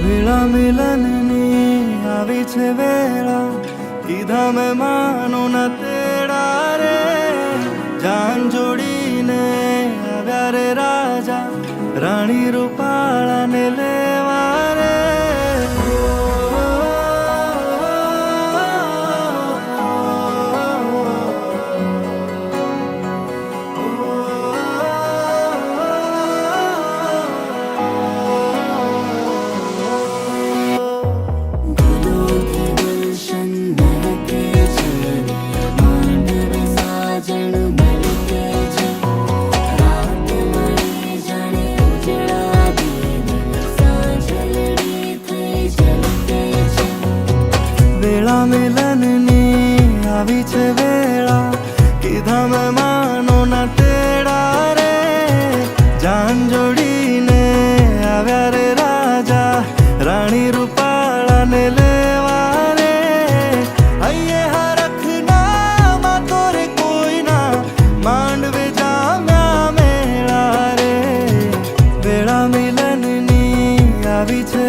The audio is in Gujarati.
વેળા મિલનની આવી છે વેળા, કીધા મેં માનો ના તેડા રે. જાન જોડીને આવ્યા રે રાજા, રાણી રૂપાળાને લેવા રે. વેળા મિલનની આવી છે વેળા, કીધા મેં માનો ના તેડા રે. જાન જોડીને આવ્યા રે રાજા, રાણી રૂપાળાને લેવા રે. હૈયે હરખના માં તોરે કોઈના, માંડવે જામ્યા મેળા રે. વેળા મિલનની આવી છે